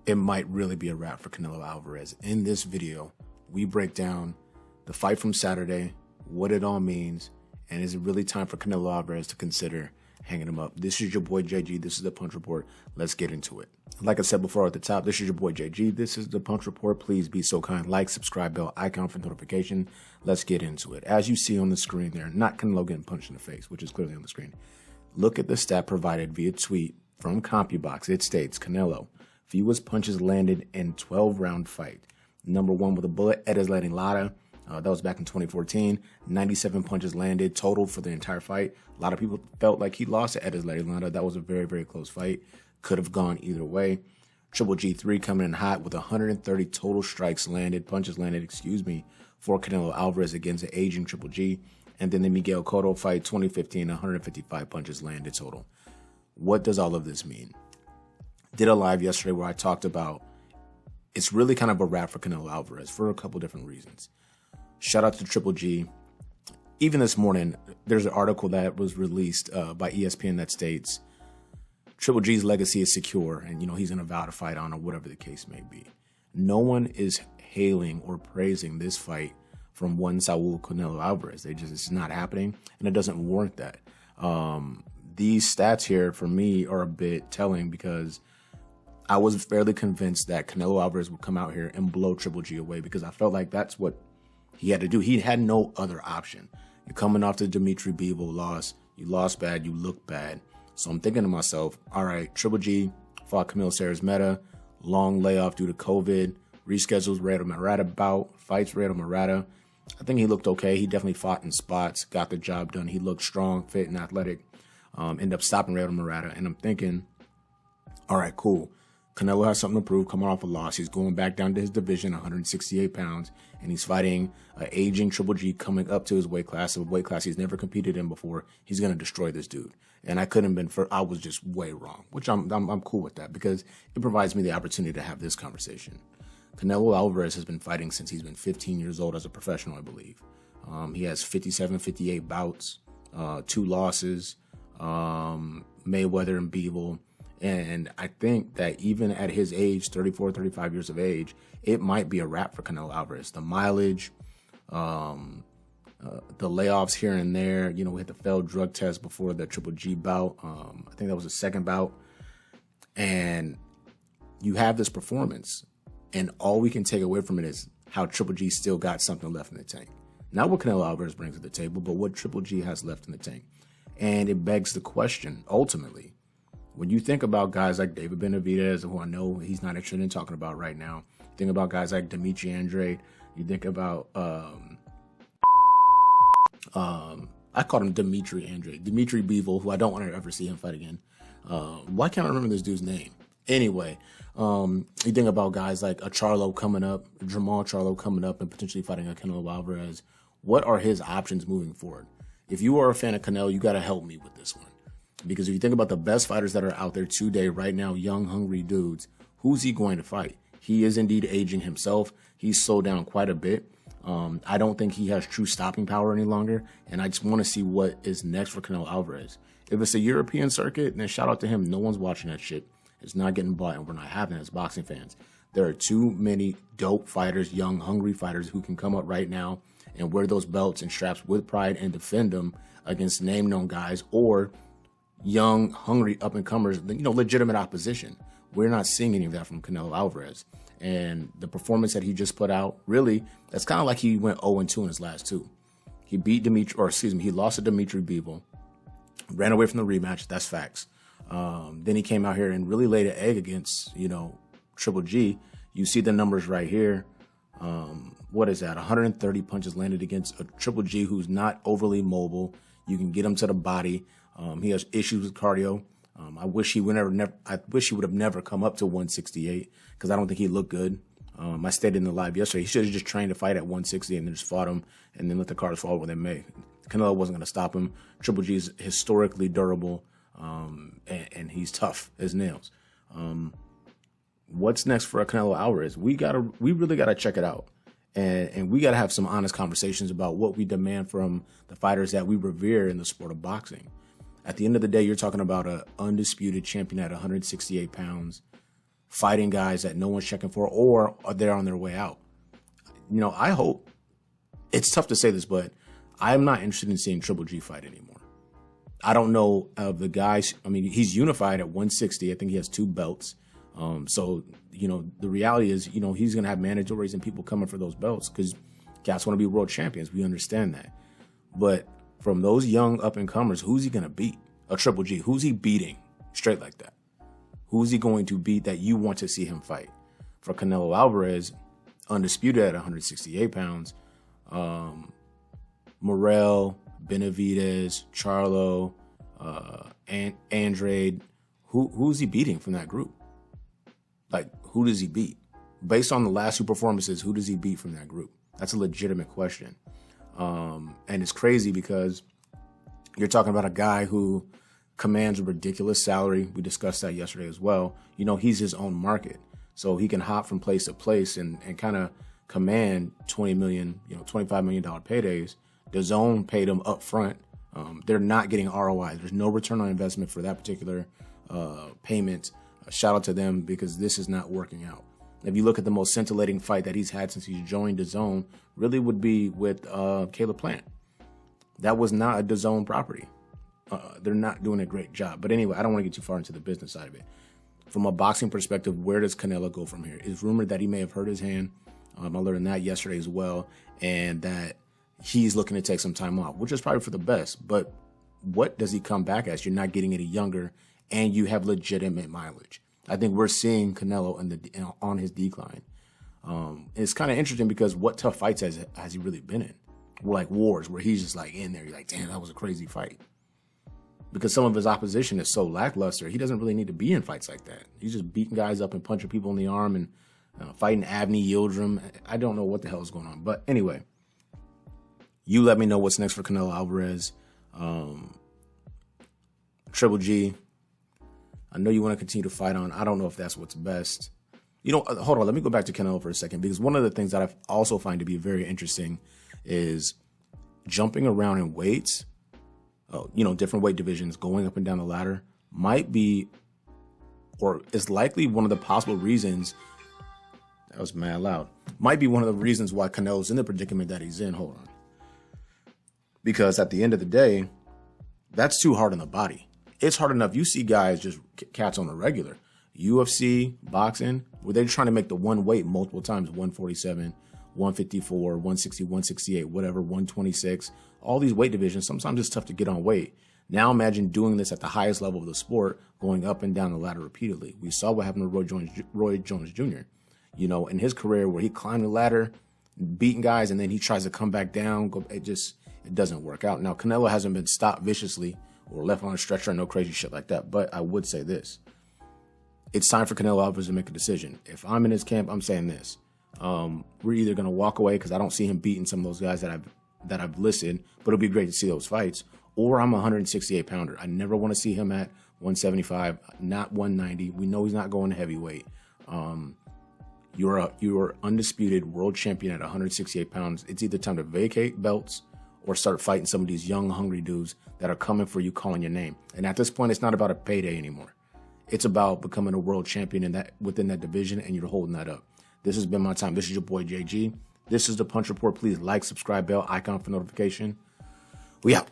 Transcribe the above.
it might really be a wrap for Canelo Alvarez. In this video, we break down the fight from Saturday, what it all means, and is it really time for Canelo Alvarez to consider hanging him up? This is your boy JG. This is the Punch Report. Let's get into it. Like I said before at the top, this is your boy JG. This is the Punch Report. Please be so kind. Like, subscribe, bell icon for notification. Let's get into it. As you see on the screen there, not Canelo getting punched in the face, which is clearly on the screen. Look at the stat provided via tweet from CompuBox. It states Canelo, fewest punches landed in 12-round fight. Number one with a bullet, Erislandy Lara. That was back in 2014. 97 punches landed total for the entire fight. A lot of people felt like he lost to Erislandy Lara. That was a very, very close fight. Could have gone either way. Triple G3 coming in hot with 130 total punches landed, for Canelo Alvarez against the aging Triple G. And then the Miguel Cotto fight, 2015, 155 punches landed total. What does all of this mean? Did a live yesterday where I talked about it's really kind of a wrap for Canelo Alvarez for a couple different reasons. Shout out to Triple G. Even this morning, there's an article that was released by ESPN that states Triple G's legacy is secure and, he's going to vow to fight on or whatever the case may be. No one is hailing or praising this fight from one Saul Canelo Alvarez. It's not happening, and it doesn't warrant that. These stats here, for me, are a bit telling because I was fairly convinced that Canelo Alvarez would come out here and blow Triple G away because I felt like that's what he had to do. He had no other option. You're coming off the Dimitri Bivol loss. You lost bad. You look bad. So I'm thinking to myself, all right, Triple G fought Camille Meta, long layoff due to COVID, reschedules Reto Murata bout, fights Reto Murata. I think he looked okay. He definitely fought in spots, got the job done. He looked strong, fit, and athletic. Ended up stopping Reto Murata. And I'm thinking, all right, cool. Canelo has something to prove coming off a loss. He's going back down to his division, 168 pounds, and he's fighting an aging Triple G coming up to his weight class, a weight class he's never competed in before. He's going to destroy this dude. And I was just way wrong, which I'm cool with that because it provides me the opportunity to have this conversation. Canelo Alvarez has been fighting since he's been 15 years old as a professional, I believe. He has 57, 58 bouts, 2 losses, Mayweather and Bivol. And I think that even at his age, 34, 35 years of age, it might be a wrap for Canelo Alvarez. The mileage, the layoffs here and there. We had the failed drug test before the Triple G bout. I think that was the second bout. And you have this performance. And all we can take away from it is how Triple G still got something left in the tank. Not what Canelo Alvarez brings to the table, but what Triple G has left in the tank. And it begs the question, ultimately, when you think about guys like David Benavidez, who I know he's not interested in talking about right now, you think about guys like Dimitri Andrade, you think about, I called him Dimitri Andrade, Dimitri Bivol, who I don't want to ever see him fight again. Why can't I remember this dude's name? Anyway, you think about guys like a Charlo coming up, Jamal Charlo coming up and potentially fighting a Canelo Alvarez. What are his options moving forward? If you are a fan of Canelo, you got to help me with this one. Because if you think about the best fighters that are out there today, right now, young, hungry dudes, who's he going to fight? He is indeed aging himself. He's slowed down quite a bit. I don't think he has true stopping power any longer. And I just want to see what is next for Canelo Alvarez. If it's a European circuit, then shout out to him. No one's watching that shit. It's not getting bought, and we're not having it as boxing fans. There are too many dope fighters, young, hungry fighters who can come up right now and wear those belts and straps with pride and defend them against name-known guys or young, hungry up-and-comers, legitimate opposition. We're not seeing any of that from Canelo Alvarez. And the performance that he just put out, really, that's kind of like he went 0-2 in his last 2. He he lost to Dimitri Bivol, ran away from the rematch. That's facts. Then he came out here and really laid an egg against, Triple G. You see the numbers right here. What is that? 130 punches landed against a Triple G who's not overly mobile. You can get him to the body. He has issues with cardio. I wish he would have never come up to 168 because I don't think he looked good. I stated in the live yesterday, he should have just trained to fight at 160 and then just fought him and then let the cards fall where they may. Canelo wasn't going to stop him. Triple G is historically durable, and he's tough as nails. What's next for Canelo Alvarez? We really gotta check it out. And we gotta have some honest conversations about what we demand from the fighters that we revere in the sport of boxing. At the end of the day, you're talking about an undisputed champion at 168 pounds, fighting guys that no one's checking for, or are they on their way out. You know, I hope, it's tough to say this, but I'm not interested in seeing Triple G fight anymore. I don't know of the guys. I mean, he's unified at 160. I think he has 2 belts. So, you know, the reality is, you know, he's going to have mandatories and people coming for those belts because cats want to be world champions. We understand that. But from those young up-and-comers, who's he going to beat? A Triple G. Who's he beating straight like that? Who's he going to beat that you want to see him fight? For Canelo Alvarez, undisputed at 168 pounds, Morrell, Benavidez, Charlo, Andrade, who's he beating from that group? Like, who does he beat? Based on the last 2 performances, who does he beat from that group? That's a legitimate question. And it's crazy because you're talking about a guy who commands a ridiculous salary. We discussed that yesterday as well. You know, he's his own market. So he can hop from place to place and kind of command $20 million, you know, $25 million paydays. DAZN paid him up front. They're not getting ROI. There's no return on investment for that particular payment. Shout out to them because this is not working out. If you look at the most scintillating fight that he's had since he's joined DAZN, really would be with Caleb Plant. That was not a DAZN property. They're not doing a great job. But anyway, I don't want to get too far into the business side of it. From a boxing perspective, where does Canelo go from here? It's rumored that he may have hurt his hand. I learned that yesterday as well. And that he's looking to take some time off, which is probably for the best. But what does he come back as? You're not getting any younger and you have legitimate mileage. I think we're seeing Canelo on his decline. It's kind of interesting because what tough fights has he really been in? Like wars where he's just like in there. You're like, damn, that was a crazy fight. Because some of his opposition is so lackluster, he doesn't really need to be in fights like that. He's just beating guys up and punching people in the arm and fighting Abney Yildirim. I don't know what the hell is going on. But anyway, you let me know what's next for Canelo Alvarez. Triple G, I know you want to continue to fight on. I don't know if that's what's best. You know, hold on. Let me go back to Canelo for a second, because one of the things that I also find to be very interesting is jumping around in weights, you know, different weight divisions, going up and down the ladder might be, or is likely one of the possible reasons, that was mad loud, might be one of the reasons why Canelo's in the predicament that he's in. Hold on. Because at the end of the day, that's too hard on the body. It's hard enough. You see guys just cats on the regular. UFC, boxing, where they're trying to make the one weight multiple times, 147, 154, 160, 168, whatever, 126. All these weight divisions, sometimes it's tough to get on weight. Now imagine doing this at the highest level of the sport, going up and down the ladder repeatedly. We saw what happened to Roy Jones Jr., you know, in his career, where he climbed the ladder, beating guys, and then he tries to come back down. It doesn't work out. Now, Canelo hasn't been stopped viciously or left on a stretcher and no crazy shit like that. But I would say this. It's time for Canelo Alvarez to make a decision. If I'm in his camp, I'm saying this. We're either going to walk away because I don't see him beating some of those guys that I've listed, but it'll be great to see those fights. Or I'm a 168 pounder. I never want to see him at 175, not 190. We know he's not going to heavyweight. You're undisputed world champion at 168 pounds. It's either time to vacate belts or start fighting some of these young, hungry dudes that are coming for you, calling your name. And at this point, it's not about a payday anymore. It's about becoming a world champion within that division, and you're holding that up. This has been my time. This is your boy, JG. This is the Punch Report. Please like, subscribe, bell icon for notification. We out.